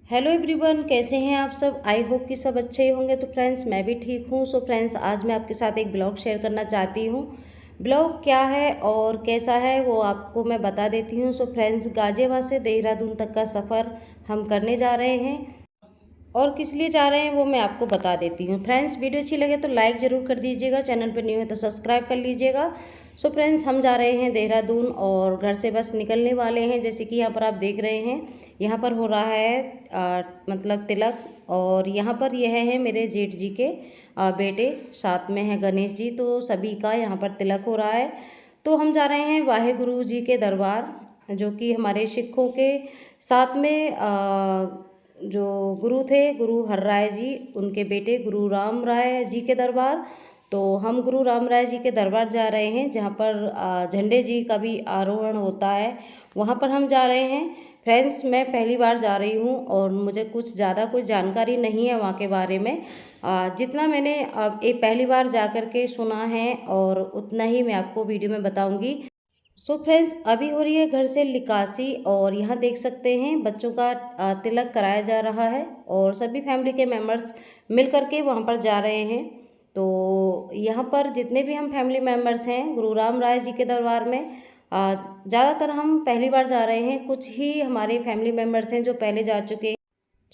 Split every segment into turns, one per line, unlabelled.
Hello everyone, कैसे हैं आप सब। आई होप कि सब अच्छे ही होंगे। तो फ्रेंड्स, मैं भी ठीक हूँ। सो फ्रेंड्स, आज मैं आपके साथ एक ब्लॉग शेयर करना चाहती हूँ। ब्लॉग क्या है और कैसा है वो आपको मैं बता देती हूँ। सो फ्रेंड्स, गाजियाबाद से देहरादून तक का सफ़र हम करने जा रहे हैं और किस लिए जा रहे हैं वो मैं आपको बता देती हूँ। फ्रेंड्स, वीडियो अच्छी लगे तो लाइक ज़रूर कर दीजिएगा, चैनल पर न्यू है तो सब्सक्राइब कर लीजिएगा। सो फ्रेंड्स, हम जा रहे हैं देहरादून और घर से बस निकलने वाले हैं। जैसे कि यहाँ पर आप देख रहे हैं, यहाँ पर हो रहा है मतलब तिलक। और यहाँ पर यह है मेरे जेठ जी के बेटे, साथ में है गणेश जी। तो सभी का यहाँ पर तिलक हो रहा है। तो हम जा रहे हैं वाहे गुरु जी के दरबार, जो कि हमारे सिखों के साथ में जो गुरु थे, गुरु हर राय जी, उनके बेटे गुरु राम राय जी के दरबार। तो हम गुरु राम राय जी के दरबार जा रहे हैं, जहाँ पर झंडे जी का भी आरोहण होता है, वहाँ पर हम जा रहे हैं। फ्रेंड्स, मैं पहली बार जा रही हूँ और मुझे कुछ ज़्यादा कुछ जानकारी नहीं है वहाँ के बारे में। जितना मैंने अब एक पहली बार जा कर के सुना है और उतना ही मैं आपको वीडियो में बताऊँगी। सो फ्रेंड्स, अभी हो रही है घर से निकासी और यहाँ देख सकते हैं बच्चों का तिलक कराया जा रहा है और सभी फैमिली के मेम्बर्स मिल करके वहाँ पर जा रहे हैं। तो यहाँ पर जितने भी हम फैमिली मेम्बर्स हैं गुरु राम राय जी के दरबार में, ज़्यादातर हम पहली बार जा रहे हैं। कुछ ही हमारे फैमिली मेम्बर्स हैं जो पहले जा चुके हैं।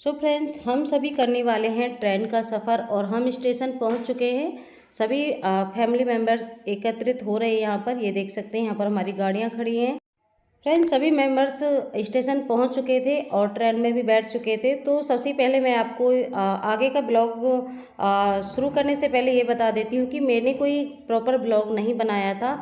सो फ्रेंड्स, हम सभी करने वाले हैं ट्रेन का सफ़र और हम स्टेशन पहुंच चुके हैं। सभी फैमिली मेंबर्स एकत्रित हो रहे हैं यहाँ पर। ये देख सकते हैं यहाँ पर हमारी गाड़ियाँ खड़ी हैं। फ्रेंड्स, सभी मेंबर्स स्टेशन पहुंच चुके थे और ट्रेन में भी बैठ चुके थे। तो सबसे पहले मैं आपको आगे का ब्लॉग शुरू करने से पहले ये बता देती हूँ कि मैंने कोई प्रॉपर ब्लॉग नहीं बनाया था,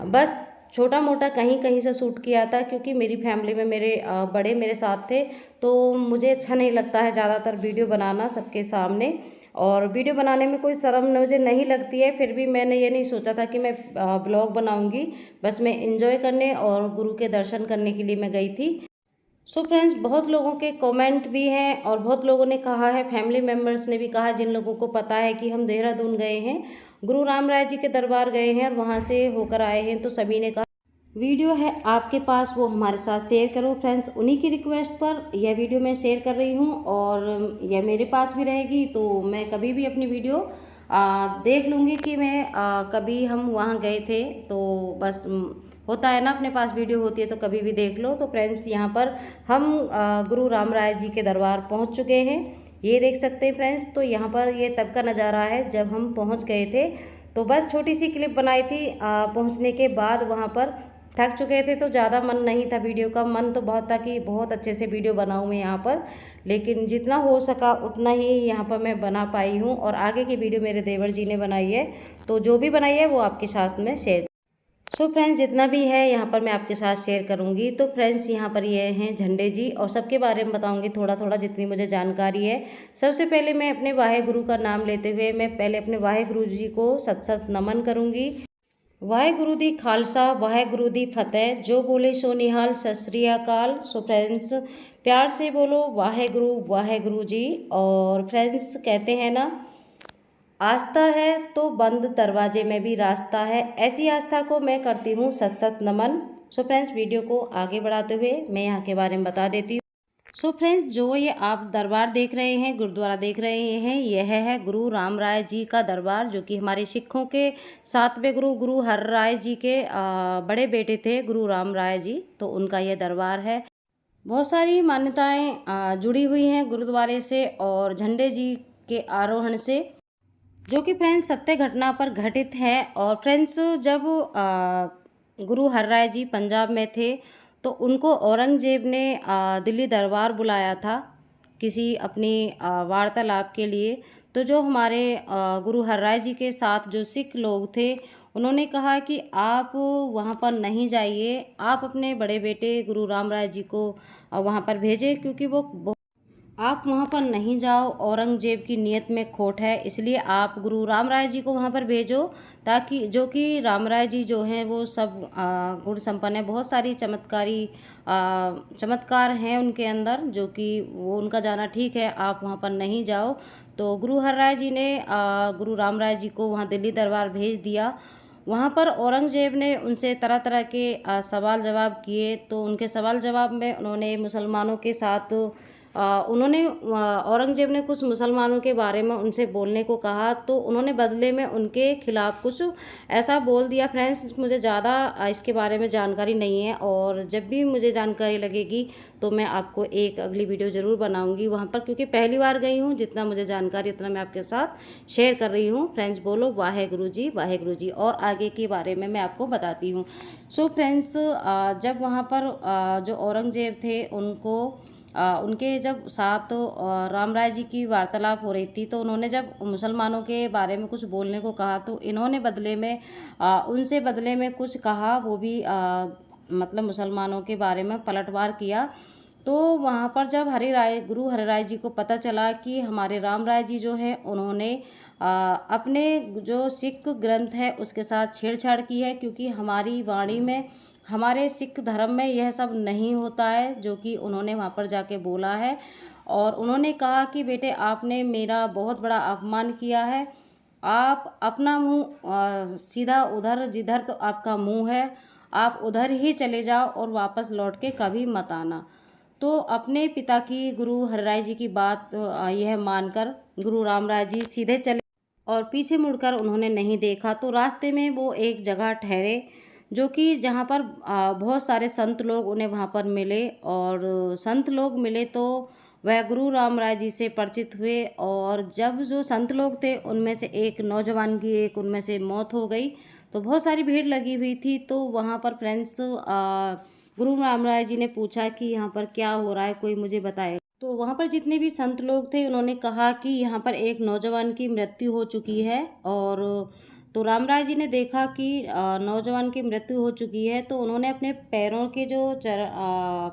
बस छोटा मोटा कहीं कहीं से शूट किया था, क्योंकि मेरी फैमिली में मेरे बड़े मेरे साथ थे। तो मुझे अच्छा नहीं लगता है ज़्यादातर वीडियो बनाना सबके सामने, और वीडियो बनाने में कोई शर्म मुझे नहीं लगती है। फिर भी मैंने ये नहीं सोचा था कि मैं ब्लॉग बनाऊंगी, बस मैं एंजॉय करने और गुरु के दर्शन करने के लिए मैं गई थी। सो फ्रेंड्स, बहुत लोगों के कमेंट भी हैं और बहुत लोगों ने कहा है, फैमिली मेम्बर्स ने भी कहा, जिन लोगों को पता है कि हम देहरादून गए हैं, गुरु राम राय जी के दरबार गए हैं और वहाँ से होकर आए हैं, तो सभी ने कहा वीडियो है आपके पास वो हमारे साथ शेयर करो। फ्रेंड्स, उन्हीं की रिक्वेस्ट पर यह वीडियो मैं शेयर कर रही हूँ और यह मेरे पास भी रहेगी। तो मैं कभी भी अपनी वीडियो देख लूँगी कि मैं कभी हम वहाँ गए थे, तो बस होता है ना, अपने पास वीडियो होती है तो कभी भी देख लो। तो फ्रेंड्स, यहाँ पर हम गुरु राम राय जी के दरबार पहुँच चुके हैं। ये देख सकते हैं फ्रेंड्स। तो यहाँ पर ये तब का नज़ारा है जब हम पहुँच गए थे। तो बस छोटी सी क्लिप बनाई थी पहुँचने के बाद। वहाँ पर थक चुके थे तो ज़्यादा मन नहीं था वीडियो का। मन तो बहुत था कि बहुत अच्छे से वीडियो बनाऊँ मैं यहाँ पर, लेकिन जितना हो सका उतना ही यहाँ पर मैं बना पाई हूँ। और आगे की वीडियो मेरे देवर जी ने बनाई है, तो जो भी बनाई है वो आपके साथ में शेयर। सो फ्रेंड्स, जितना भी है यहाँ पर मैं आपके साथ शेयर करूँगी। तो फ्रेंड्स, यहाँ पर ये हैं झंडे जी और सबके बारे में बताऊँगी थोड़ा थोड़ा जितनी मुझे जानकारी है। सबसे पहले मैं अपने वाहे गुरु का नाम लेते हुए मैं पहले अपने वाहे गुरु जी को सत सत नमन करूँगी। वाहेगुरु दी खालसा वाहेगुरु दी फतेह, जो बोले सो निहाल, सत श्री अकाल। सो फ्रेंड्स, प्यार से बोलो वाहेगुरु जी। और फ्रेंड्स, कहते हैं ना, आस्था है तो बंद दरवाजे में भी रास्ता है, ऐसी आस्था को मैं करती हूँ सत सत नमन। सो फ्रेंड्स, वीडियो को आगे बढ़ाते हुए मैं यहाँ के बारे में बता देती हूँ। सो फ्रेंड्स, जो ये आप दरबार देख रहे हैं, गुरुद्वारा देख रहे हैं, यह है गुरु राम राय जी का दरबार, जो कि हमारे सिखों के सातवें गुरु गुरु हर राय जी के बड़े बेटे थे गुरु राम राय जी। तो उनका यह दरबार है। बहुत सारी मान्यताएं जुड़ी हुई हैं गुरुद्वारे से और झंडे जी के आरोहण से, जो कि फ्रेंड्स सत्य घटना पर घटित है। और फ्रेंड्स, जब गुरु हर राय जी पंजाब में थे तो उनको औरंगजेब ने दिल्ली दरबार बुलाया था किसी अपनी वार्तालाप के लिए। तो जो हमारे गुरु हर राय जी के साथ जो सिख लोग थे, उन्होंने कहा कि आप वहाँ पर नहीं जाइए, आप अपने बड़े बेटे गुरु राम राय जी को वहाँ पर भेजें, क्योंकि वो आप वहाँ पर नहीं जाओ, औरंगजेब की नीयत में खोट है, इसलिए आप गुरु राम राय जी को वहाँ पर भेजो। ताकि जो कि राम राय जी जो हैं वो सब गुण संपन्न है, बहुत सारी चमत्कार हैं उनके अंदर, जो कि वो उनका जाना ठीक है, आप वहाँ पर नहीं जाओ। तो गुरु हर राय जी ने गुरु राम राय जी को वहाँ दिल्ली दरबार भेज दिया। वहाँ पर औरंगजेब ने उनसे तरह तरह के सवाल जवाब किए। तो उनके सवाल जवाब में उन्होंने मुसलमानों के साथ उन्होंने औरंगज़ेब ने कुछ मुसलमानों के बारे में उनसे बोलने को कहा, तो उन्होंने बदले में उनके खिलाफ़ कुछ ऐसा बोल दिया। फ्रेंड्स, मुझे ज़्यादा इसके बारे में जानकारी नहीं है, और जब भी मुझे जानकारी लगेगी तो मैं आपको एक अगली वीडियो ज़रूर बनाऊंगी वहाँ पर, क्योंकि पहली बार गई हूँ। जितना मुझे जानकारी उतना मैं आपके साथ शेयर कर रही हूँ। फ्रेंड्स, बोलो वाहेगुरु जी, वाहेगुरु जी। और आगे के बारे में मैं आपको बताती हूँ। सो फ्रेंड्स, जब वहाँ पर जो औरंगज़ेब थे उनके जब साथ राम राय जी की वार्तालाप हो रही थी, तो उन्होंने जब मुसलमानों के बारे में कुछ बोलने को कहा, तो इन्होंने बदले में उनसे बदले में कुछ कहा, वो भी मतलब मुसलमानों के बारे में पलटवार किया। तो वहाँ पर जब गुरु हरिराय जी को पता चला कि हमारे राम राय जी जो हैं उन्होंने अपने जो सिख ग्रंथ है उसके साथ छेड़छाड़ की है, क्योंकि हमारी वाणी में, हमारे सिख धर्म में यह सब नहीं होता है, जो कि उन्होंने वहाँ पर जाके बोला है। और उन्होंने कहा कि बेटे, आपने मेरा बहुत बड़ा अपमान किया है। आप अपना मुंह सीधा उधर, जिधर तो आपका मुंह है आप उधर ही चले जाओ और वापस लौट के कभी मत आना। तो अपने पिता की, गुरु हरिराय जी की बात यह मानकर गुरु राम राय जी सीधे चले और पीछे मुड़कर उन्होंने नहीं देखा। तो रास्ते में वो एक जगह ठहरे, जो कि जहाँ पर बहुत सारे संत लोग उन्हें वहाँ पर मिले, और संत लोग मिले तो वह गुरु राम राय जी से परिचित हुए। और जब जो संत लोग थे उनमें से एक नौजवान की उनमें से मौत हो गई, तो बहुत सारी भीड़ लगी हुई थी। तो वहाँ पर फ्रेंड्स, गुरु राम राय जी ने पूछा कि यहाँ पर क्या हो रहा है, कोई मुझे बताए। तो वहाँ पर जितने भी संत लोग थे उन्होंने कहा कि यहाँ पर एक नौजवान की मृत्यु हो चुकी है। और तो राम राय जी ने देखा कि नौजवान की मृत्यु हो चुकी है, तो उन्होंने अपने पैरों के जो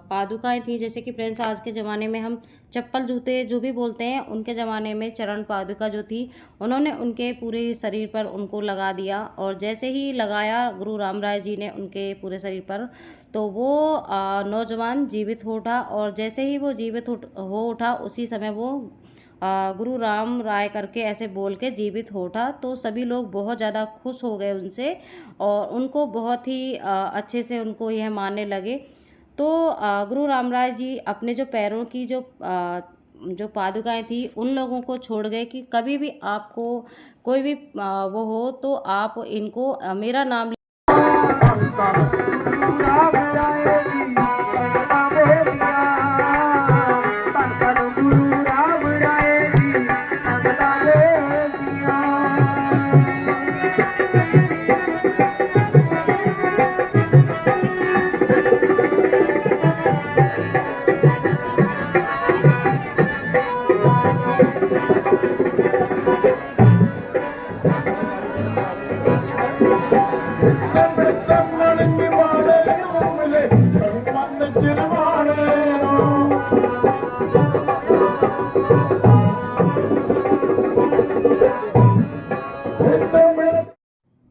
पादुकाएं थी, जैसे कि फ्रेंड्स आज के ज़माने में हम चप्पल जूते जो भी बोलते हैं, उनके ज़माने में चरण पादुका जो थी, उन्होंने उनके पूरे शरीर पर उनको लगा दिया। और जैसे ही लगाया गुरु राम राय जी ने उनके पूरे शरीर पर, तो वो नौजवान जीवित हो उठा। और जैसे ही वो जीवित हो उठा, उसी समय वो गुरु राम राय करके ऐसे बोल के जीवित हो उठा। तो सभी लोग बहुत ज़्यादा खुश हो गए उनसे, और उनको बहुत ही अच्छे से उनको यह मानने लगे। तो गुरु राम राय जी अपने जो पैरों की जो पादुकाएं थी उन लोगों को छोड़ गए कि कभी भी आपको कोई भी वो हो तो आप इनको मेरा नाम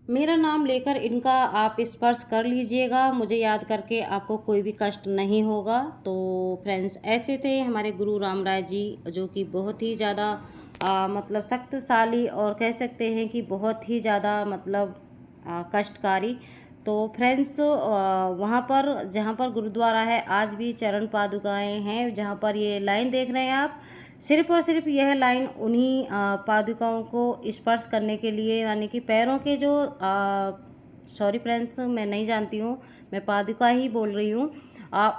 मेरा नाम लेकर इनका आप स्पर्श कर लीजिएगा, मुझे याद करके आपको कोई भी कष्ट नहीं होगा। तो फ्रेंड्स, ऐसे थे हमारे गुरु राम राय जी, जो कि बहुत ही ज़्यादा मतलब शक्तिशाली, और कह सकते हैं कि बहुत ही ज़्यादा मतलब कष्टकारी। तो फ्रेंड्स, वहाँ पर जहाँ पर गुरुद्वारा है आज भी चरण पादुकाएँ हैं। जहाँ पर ये लाइन देख रहे हैं आप, सिर्फ और सिर्फ यह लाइन उन्हीं पादुकाओं को स्पर्श करने के लिए, यानी कि पैरों के जो सॉरी फ्रेंड्स, मैं नहीं जानती हूँ, मैं पादुका ही बोल रही हूँ।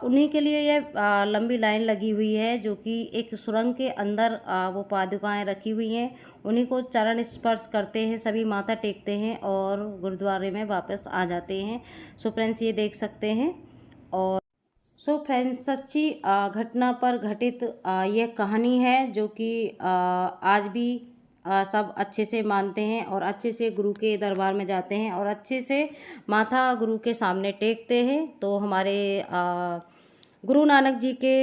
उन्हीं के लिए यह लंबी लाइन लगी हुई है, जो कि एक सुरंग के अंदर वो पादुकाएं रखी हुई हैं। उन्हीं को चरण स्पर्श करते हैं, सभी माथा टेकते हैं और गुरुद्वारे में वापस आ जाते हैं। सो फ्रेंड्स, ये देख सकते हैं। और सो फ्रेंड्स, सच्ची घटना पर घटित यह कहानी है, जो कि आज भी सब अच्छे से मानते हैं और अच्छे से गुरु के दरबार में जाते हैं और अच्छे से माथा गुरु के सामने टेकते हैं। तो हमारे गुरु नानक जी के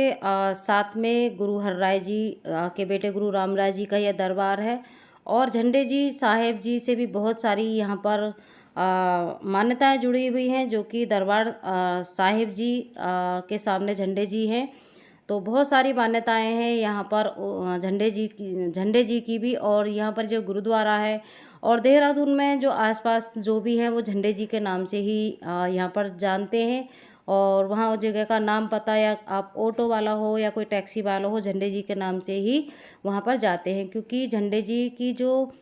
साथ में गुरु हरराय जी के बेटे गुरु राम राय जी का यह दरबार है। और झंडे जी साहेब जी से भी बहुत सारी यहाँ पर मान्यताएं जुड़ी हुई हैं, जो कि दरबार साहिब जी के सामने झंडे जी हैं। तो बहुत सारी मान्यताएं हैं यहाँ पर झंडे जी की भी। और यहाँ पर जो गुरुद्वारा है और देहरादून में जो आसपास जो भी हैं वो झंडे जी के नाम से ही यहाँ पर जानते हैं। और वहाँ उस जगह का नाम पता, या आप ऑटो वाला हो या कोई टैक्सी वाला हो, झंडे जी के नाम से ही वहाँ पर जाते हैं, क्योंकि झंडे जी की जो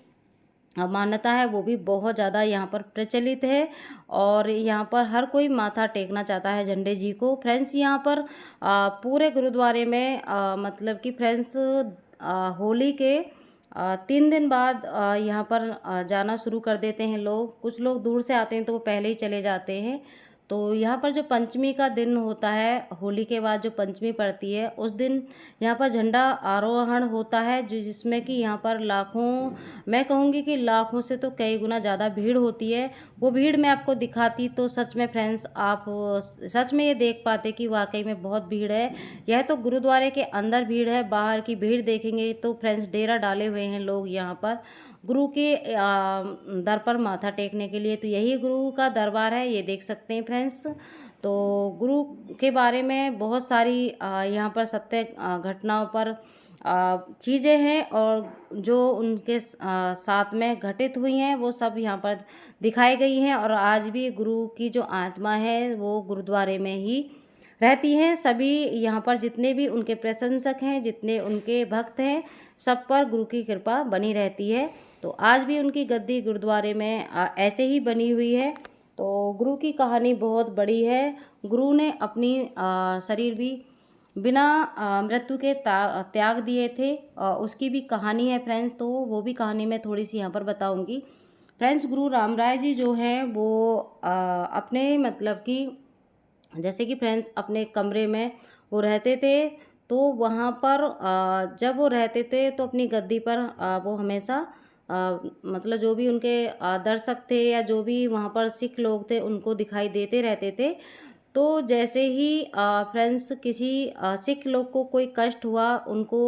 मान्यता है वो भी बहुत ज़्यादा यहाँ पर प्रचलित है। और यहाँ पर हर कोई माथा टेकना चाहता है झंडे जी को। फ्रेंड्स, यहाँ पर पूरे गुरुद्वारे में मतलब कि फ्रेंड्स होली के 3 दिन बाद यहाँ पर जाना शुरू कर देते हैं लोग। कुछ लोग दूर से आते हैं तो वो पहले ही चले जाते हैं। तो यहाँ पर जो पंचमी का दिन होता है, होली के बाद जो पंचमी पड़ती है, उस दिन यहाँ पर झंडा आरोहण होता है, जो जिसमें कि यहाँ पर लाखों, मैं कहूँगी कि लाखों से तो कई गुना ज़्यादा भीड़ होती है। वो भीड़ मैं आपको दिखाती तो सच में फ्रेंड्स आप सच में ये देख पाते कि वाकई में बहुत भीड़ है। यह तो गुरुद्वारे के अंदर भीड़ है, बाहर की भीड़ देखेंगे तो फ्रेंड्स डेरा डाले हुए हैं लोग यहाँ पर गुरु के दर पर माथा टेकने के लिए। तो यही गुरु का दरबार है, ये देख सकते हैं फ्रेंड्स। तो गुरु के बारे में बहुत सारी यहाँ पर सत्य घटनाओं पर चीज़ें हैं, और जो उनके साथ में घटित हुई हैं वो सब यहाँ पर दिखाई गई हैं। और आज भी गुरु की जो आत्मा है वो गुरुद्वारे में ही रहती हैं। सभी यहाँ पर जितने भी उनके प्रशंसक हैं, जितने उनके भक्त हैं, सब पर गुरु की कृपा बनी रहती है। तो आज भी उनकी गद्दी गुरुद्वारे में ऐसे ही बनी हुई है। तो गुरु की कहानी बहुत बड़ी है। गुरु ने अपनी शरीर भी बिना मृत्यु के त्याग दिए थे, उसकी भी कहानी है फ्रेंड्स। तो वो भी कहानी मैं थोड़ी सी यहाँ पर बताऊँगी। फ्रेंड्स, गुरु रामराय जी जो हैं वो अपने मतलब कि जैसे कि फ्रेंड्स अपने कमरे में वो रहते थे। तो वहाँ पर जब वो रहते थे तो अपनी गद्दी पर वो हमेशा मतलब जो भी उनके दर्शक थे या जो भी वहाँ पर सिख लोग थे उनको दिखाई देते रहते थे। तो जैसे ही फ्रेंड्स किसी सिख लोग को कोई कष्ट हुआ, उनको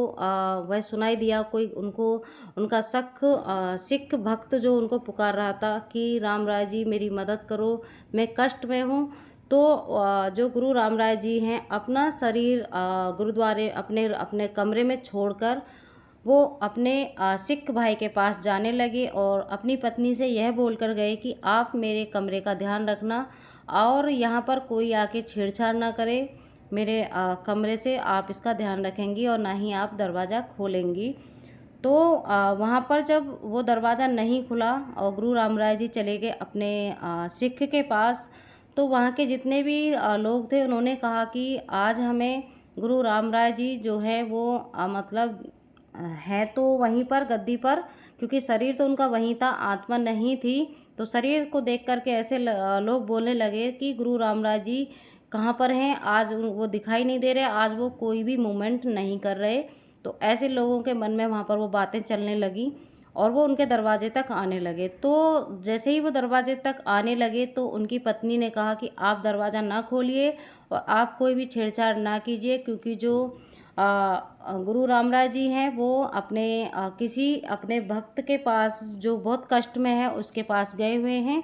वह सुनाई दिया, कोई उनको उनका सिख भक्त जो उनको पुकार रहा था कि रामराय जी मेरी मदद करो, मैं कष्ट में हूँ। तो जो गुरु रामराय जी हैं अपना शरीर गुरुद्वारे अपने अपने कमरे में छोड़कर वो अपने सिख भाई के पास जाने लगे और अपनी पत्नी से यह बोलकर गए कि आप मेरे कमरे का ध्यान रखना और यहाँ पर कोई आके छेड़छाड़ ना करे मेरे कमरे से, आप इसका ध्यान रखेंगी और ना ही आप दरवाज़ा खोलेंगी। तो वहाँ पर जब वो दरवाज़ा नहीं खुला और गुरु रामराय जी चले गए अपने सिख के पास, तो वहाँ के जितने भी लोग थे उन्होंने कहा कि आज हमें गुरु रामराय जी जो है वो मतलब है तो वहीं पर गद्दी पर, क्योंकि शरीर तो उनका वहीं था, आत्मा नहीं थी। तो शरीर को देख करके ऐसे लोग बोलने लगे कि गुरु रामराज जी कहाँ पर हैं, आज वो दिखाई नहीं दे रहे, आज वो कोई भी मूवमेंट नहीं कर रहे। तो ऐसे लोगों के मन में वहाँ पर वो बातें चलने लगी और वो उनके दरवाजे तक आने लगे। तो जैसे ही वो दरवाजे तक आने लगे तो उनकी पत्नी ने कहा कि आप दरवाज़ा ना खोलिए और आप कोई भी छेड़छाड़ ना कीजिए, क्योंकि जो गुरु रामराज जी हैं वो अपने किसी अपने भक्त के पास जो बहुत कष्ट में है उसके पास गए हुए हैं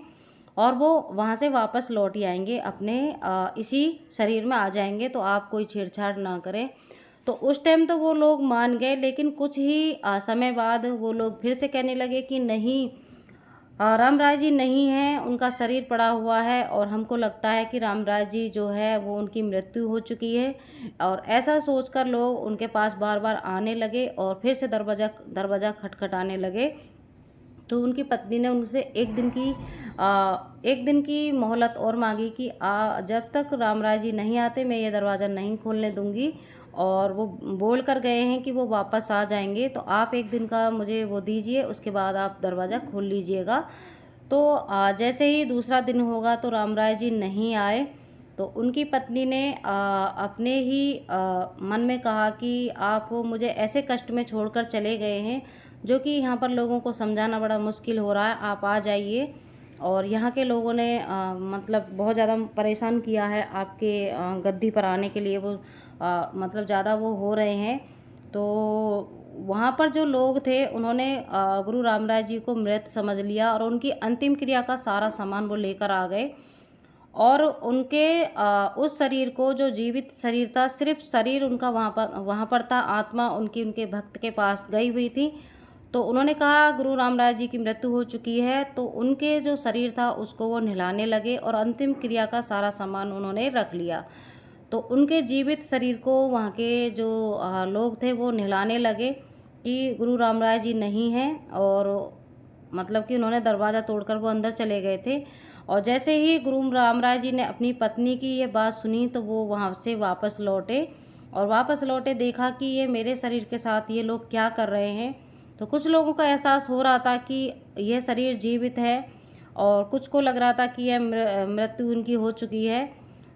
और वो वहाँ से वापस लौट ही आएंगे, अपने इसी शरीर में आ जाएंगे, तो आप कोई छेड़छाड़ ना करें। तो उस टाइम तो वो लोग मान गए, लेकिन कुछ ही समय बाद वो लोग फिर से कहने लगे कि नहीं, रामराय जी नहीं हैं, उनका शरीर पड़ा हुआ है और हमको लगता है कि रामराय जी जो है वो उनकी मृत्यु हो चुकी है। और ऐसा सोचकर लोग उनके पास बार बार आने लगे और फिर से दरवाज़ा खटखटाने लगे। तो उनकी पत्नी ने उनसे एक दिन की मोहलत और मांगी कि जब तक रामराय जी नहीं आते मैं ये दरवाज़ा नहीं खोलने दूंगी, और वो बोल कर गए हैं कि वो वापस आ जाएंगे, तो आप एक दिन का मुझे वो दीजिए, उसके बाद आप दरवाज़ा खोल लीजिएगा। तो जैसे ही दूसरा दिन होगा तो रामराय जी नहीं आए। तो उनकी पत्नी ने अपने ही मन में कहा कि आप मुझे ऐसे कष्ट में छोड़कर चले गए हैं जो कि यहाँ पर लोगों को समझाना बड़ा मुश्किल हो रहा है, आप आ जाइए। और यहाँ के लोगों ने मतलब बहुत ज़्यादा परेशान किया है आपके गद्दी पर आने के लिए, वो मतलब ज़्यादा वो हो रहे हैं। तो वहाँ पर जो लोग थे उन्होंने गुरु रामराज जी को मृत समझ लिया और उनकी अंतिम क्रिया का सारा सामान वो लेकर आ गए और उनके उस शरीर को, जो जीवित शरीर था, सिर्फ शरीर उनका वहाँ पर था, आत्मा उनके भक्त के पास गई हुई थी। तो उन्होंने कहा गुरु रामराज जी की मृत्यु हो चुकी है, तो उनके जो शरीर था उसको वो नहलाने लगे और अंतिम क्रिया का सारा सामान उन्होंने रख लिया। तो उनके जीवित शरीर को वहाँ के जो लोग थे वो नहलाने लगे कि गुरु रामराज जी नहीं हैं, और मतलब कि उन्होंने दरवाज़ा तोड़कर वो अंदर चले गए थे। और जैसे ही गुरु रामराज जी ने अपनी पत्नी की ये बात सुनी तो वो वहाँ से वापस लौटे, और वापस लौटे देखा कि ये मेरे शरीर के साथ ये लोग क्या कर रहे हैं। तो कुछ लोगों का एहसास हो रहा था कि यह शरीर जीवित है, और कुछ को लग रहा था कि यह मृत्यु उनकी हो चुकी है।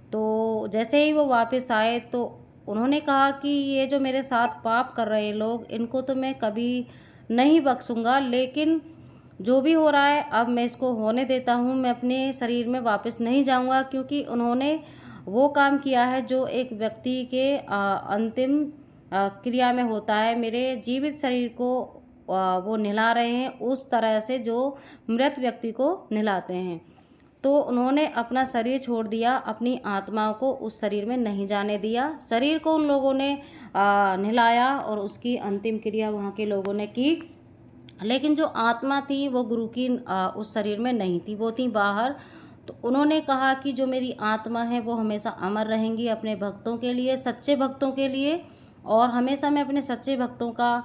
तो जैसे ही वो वापस आए तो उन्होंने कहा कि ये जो मेरे साथ पाप कर रहे हैं लोग, इनको तो मैं कभी नहीं बख्शूंगा, लेकिन जो भी हो रहा है अब मैं इसको होने देता हूँ, मैं अपने शरीर में वापस नहीं जाऊँगा, क्योंकि उन्होंने वो काम किया है जो एक व्यक्ति के अंतिम क्रिया में होता है। मेरे जीवित शरीर को वो नहला रहे हैं उस तरह से जो मृत व्यक्ति को नहलाते हैं। तो उन्होंने अपना शरीर छोड़ दिया, अपनी आत्मा को उस शरीर में नहीं जाने दिया। शरीर को उन लोगों ने नहलाया और उसकी अंतिम क्रिया वहाँ के लोगों ने की, लेकिन जो आत्मा थी वो गुरु की उस शरीर में नहीं थी, वो थी बाहर। तो उन्होंने कहा कि जो मेरी आत्मा है वो हमेशा अमर रहेंगी अपने भक्तों के लिए, सच्चे भक्तों के लिए, और हमेशा मैं अपने सच्चे भक्तों का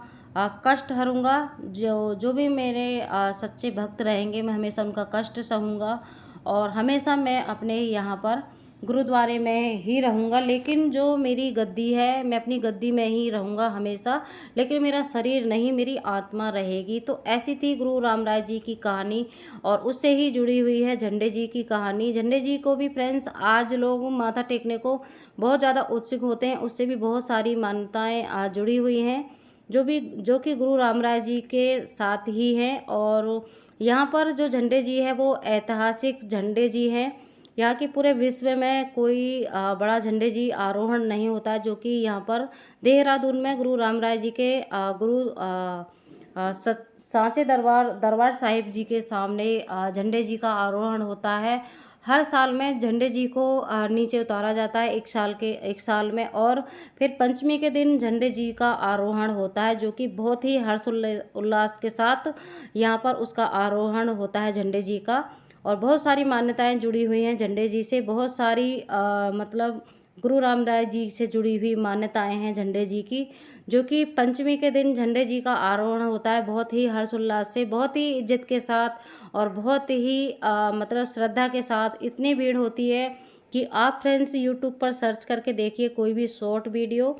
कष्ट हरूंगा। जो भी मेरे सच्चे भक्त रहेंगे मैं हमेशा उनका कष्ट सहूँगा, और हमेशा मैं अपने यहाँ पर गुरुद्वारे में ही रहूँगा। लेकिन जो मेरी गद्दी है मैं अपनी गद्दी में ही रहूँगा हमेशा, लेकिन मेरा शरीर नहीं, मेरी आत्मा रहेगी। तो ऐसी थी गुरु रामराज जी की कहानी, और उससे ही जुड़ी हुई है झंडे जी की कहानी। झंडे जी को भी फ्रेंड्स आज लोग माथा टेकने को बहुत ज़्यादा उत्सुक होते हैं, उससे भी बहुत सारी मान्यताएँ आज जुड़ी हुई हैं जो कि गुरु रामराज जी के साथ ही हैं। और यहाँ पर जो झंडे जी है वो ऐतिहासिक झंडे जी हैं। यहाँ के पूरे विश्व में कोई बड़ा झंडे जी आरोहण नहीं होता, जो कि यहाँ पर देहरादून में गुरु रामराज जी के सांचे दरबार साहिब जी के सामने झंडे जी का आरोहण होता है। हर साल में झंडे जी को नीचे उतारा जाता है एक साल में, और फिर पंचमी के दिन झंडे जी का आरोहण होता है, जो कि बहुत ही हर्ष उल्लास के साथ यहाँ पर उसका आरोहण होता है झंडे जी का। और बहुत सारी मान्यताएं जुड़ी हुई हैं झंडे जी से, बहुत सारी मतलब गुरु रामदास जी से जुड़ी हुई मान्यताएं हैं झंडे जी की, जो कि पंचमी के दिन झंडे जी का आरोहण होता है बहुत ही हर्षोल्लास से, बहुत ही इज्जत के साथ और बहुत ही मतलब श्रद्धा के साथ। इतनी भीड़ होती है कि आप फ्रेंड्स यूट्यूब पर सर्च करके देखिए कोई भी शॉर्ट वीडियो,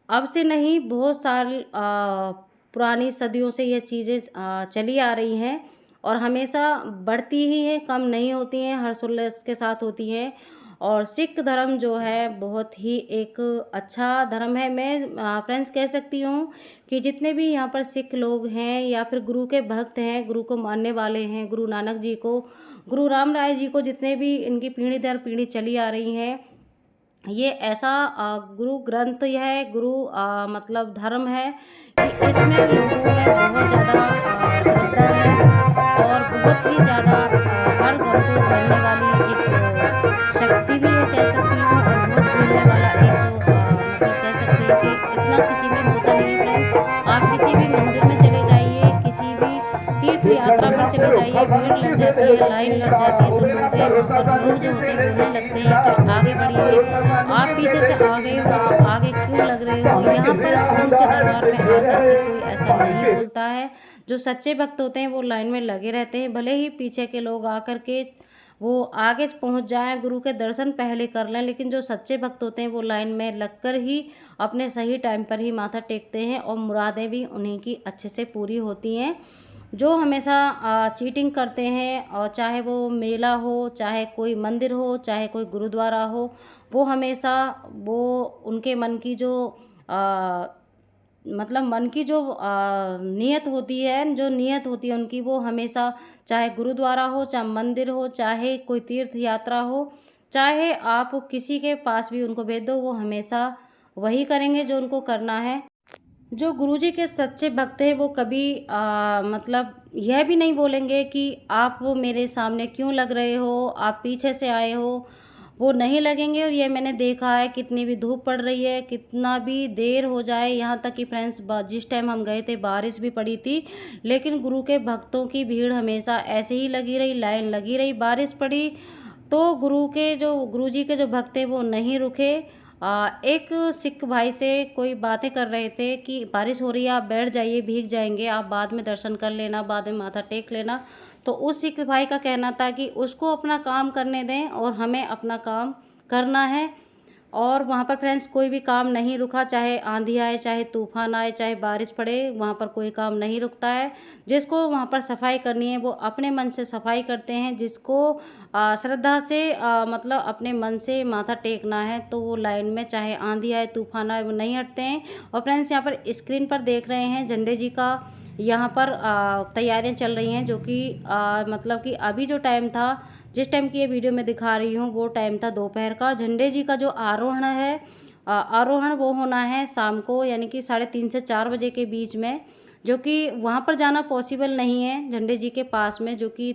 अब से नहीं बहुत साल पुरानी सदियों से ये चीज़ें चली आ रही हैं, और हमेशा बढ़ती ही हैं, कम नहीं होती हैं, हर्षोल्लास के साथ होती हैं। और सिख धर्म जो है बहुत ही एक अच्छा धर्म है। मैं फ्रेंड्स कह सकती हूँ कि जितने भी यहाँ पर सिख लोग हैं या फिर गुरु के भक्त हैं, गुरु को मानने वाले हैं, गुरु नानक जी को, गुरु रामराय जी को, जितने भी इनकी पीढ़ी दर पीढ़ी चली आ रही हैं, ये ऐसा गुरु ग्रंथ है, गुरु मतलब धर्म है कि इसमें लोगों में बहुत ज़्यादा श्रद्धा है, और बहुत ही ज़्यादा हर घर को झेलने वाली एक शक्ति भी है कह सकती हूँ, और बहुत झेलने वाला एक मतलब कह सकते हैं कि इतना किसी में होता नहीं है फ्रेंड्स। आप किसी भी मंदिर में चले जाइए, किसी भी तीर्थ यात्रा पर चले जाइए, भीड़ लग जाती है, लाइन लग जाती है, तो लोग जो होते हैं बोलने लगते हैं कि आगे बढ़िए, आप पीछे से आ गए हो, आगे क्यों लग रहे हो। यहाँ पर उनके दरबार में आकर के कोई ऐसा नहीं बोलता है। जो सच्चे भक्त होते हैं वो लाइन में लगे रहते हैं, भले ही पीछे के लोग आकर के वो आगे पहुंच जाएं, गुरु के दर्शन पहले कर लें, लेकिन जो सच्चे भक्त होते हैं वो लाइन में लगकर ही अपने सही टाइम पर ही माथा टेकते हैं, और मुरादें भी उन्हीं की अच्छे से पूरी होती हैं। जो हमेशा चीटिंग करते हैं, और चाहे वो मेला हो, चाहे कोई मंदिर हो, चाहे कोई गुरुद्वारा हो, वो हमेशा वो उनके मन की जो मतलब मन की जो नीयत होती है, जो नीयत होती है उनकी, वो हमेशा चाहे गुरुद्वारा हो, चाहे मंदिर हो, चाहे कोई तीर्थ यात्रा हो, चाहे आप किसी के पास भी उनको भेज दो, वो हमेशा वही करेंगे जो उनको करना है। जो गुरुजी के सच्चे भक्त हैं वो कभी मतलब यह भी नहीं बोलेंगे कि आप वो मेरे सामने क्यों लग रहे हो, आप पीछे से आए हो। वो नहीं लगेंगे। और ये मैंने देखा है, कितनी भी धूप पड़ रही है, कितना भी देर हो जाए, यहाँ तक कि फ्रेंड्स जिस टाइम हम गए थे बारिश भी पड़ी थी, लेकिन गुरु के भक्तों की भीड़ हमेशा ऐसे ही लगी रही, लाइन लगी रही। बारिश पड़ी तो गुरु जी के जो भक्त थे वो नहीं रुके। एक सिख भाई से कोई बातें कर रहे थे कि बारिश हो रही है, आप बैठ जाइए, भीग जाएंगे, आप बाद में दर्शन कर लेना, बाद में माथा टेक लेना। तो उस सिख भाई का कहना था कि उसको अपना काम करने दें और हमें अपना काम करना है। और वहाँ पर फ्रेंड्स कोई भी काम नहीं रुका, चाहे आंधी आए, चाहे तूफान आए, चाहे बारिश पड़े, वहाँ पर कोई काम नहीं रुकता है। जिसको वहाँ पर सफाई करनी है वो अपने मन से सफाई करते हैं। जिसको श्रद्धा से मतलब अपने मन से माथा टेकना है तो वो लाइन में, चाहे आंधी आए तूफान आए, वो नहीं हटते हैं। और फ्रेंड्स यहाँ पर स्क्रीन पर देख रहे हैं झंडे जी का यहाँ पर तैयारियां चल रही हैं, जो कि मतलब कि अभी जो टाइम था, जिस टाइम की ये वीडियो मैं दिखा रही हूँ, वो टाइम था दोपहर का। झंडे जी का जो आरोहण है, आरोहण वो होना है शाम को, यानी कि 3:30 से 4 बजे के बीच में, जो कि वहाँ पर जाना पॉसिबल नहीं है झंडे जी के पास में, जो कि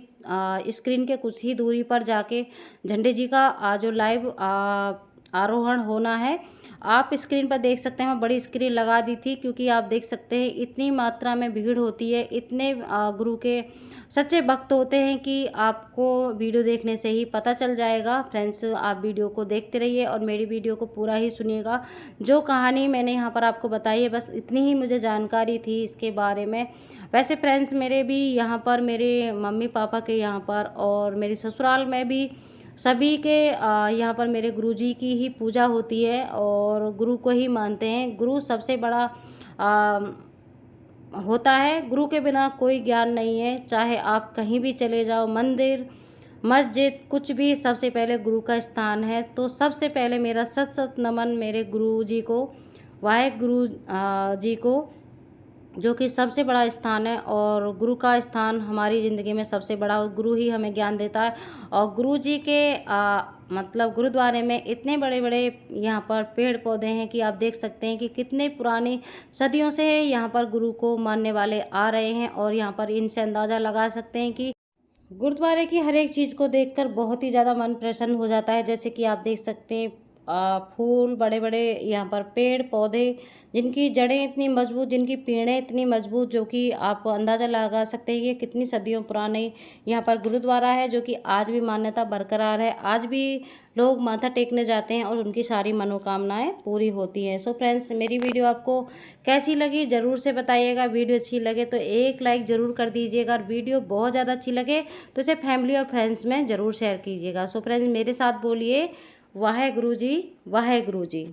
स्क्रीन के कुछ ही दूरी पर जाके झंडे जी का जो लाइव आरोहण होना है। आप स्क्रीन पर देख सकते हैं, मैं बड़ी स्क्रीन लगा दी थी क्योंकि आप देख सकते हैं इतनी मात्रा में भीड़ होती है, इतने गुरु के सच्चे भक्त होते हैं कि आपको वीडियो देखने से ही पता चल जाएगा। फ्रेंड्स, आप वीडियो को देखते रहिए और मेरी वीडियो को पूरा ही सुनिएगा। जो कहानी मैंने यहाँ पर आपको बताई है, बस इतनी ही मुझे जानकारी थी इसके बारे में। वैसे फ्रेंड्स, मेरे भी यहाँ पर, मेरे मम्मी पापा के यहाँ पर और मेरी ससुराल में भी सभी के यहाँ पर मेरे गुरुजी की ही पूजा होती है और गुरु को ही मानते हैं। गुरु सबसे बड़ा होता है, गुरु के बिना कोई ज्ञान नहीं है। चाहे आप कहीं भी चले जाओ, मंदिर, मस्जिद, कुछ भी, सबसे पहले गुरु का स्थान है। तो सबसे पहले मेरा सत सत नमन मेरे गुरु जी को, वाहेगुरु जी को, जो कि सबसे बड़ा स्थान है। और गुरु का स्थान हमारी ज़िंदगी में सबसे बड़ा, गुरु ही हमें ज्ञान देता है। और गुरु जी के मतलब गुरुद्वारे में इतने बड़े बड़े यहाँ पर पेड़ पौधे हैं कि आप देख सकते हैं कि कितने पुरानी सदियों से यहाँ पर गुरु को मानने वाले आ रहे हैं। और यहाँ पर इनसे अंदाज़ा लगा सकते हैं कि गुरुद्वारे की हर एक चीज़ को देखकर बहुत ही ज़्यादा मन प्रसन्न हो जाता है। जैसे कि आप देख सकते हैं फूल, बड़े बड़े यहाँ पर पेड़ पौधे, जिनकी जड़ें इतनी मजबूत, जिनकी पेड़ें इतनी मजबूत, जो कि आप अंदाज़ा लगा सकते हैं कि कितनी सदियों पुराने यहाँ पर गुरुद्वारा है, जो कि आज भी मान्यता बरकरार है। आज भी लोग माथा टेकने जाते हैं और उनकी सारी मनोकामनाएं पूरी होती हैं। सो फ्रेंड्स, मेरी वीडियो आपको कैसी लगी ज़रूर से बताइएगा। वीडियो अच्छी लगे तो एक लाइक ज़रूर कर दीजिएगा, और वीडियो बहुत ज़्यादा अच्छी लगे तो इसे फैमिली और फ्रेंड्स में ज़रूर शेयर कीजिएगा। सो फ्रेंड्स, मेरे साथ बोलिए वाहेगुरु जी, वाहेगुरु जी।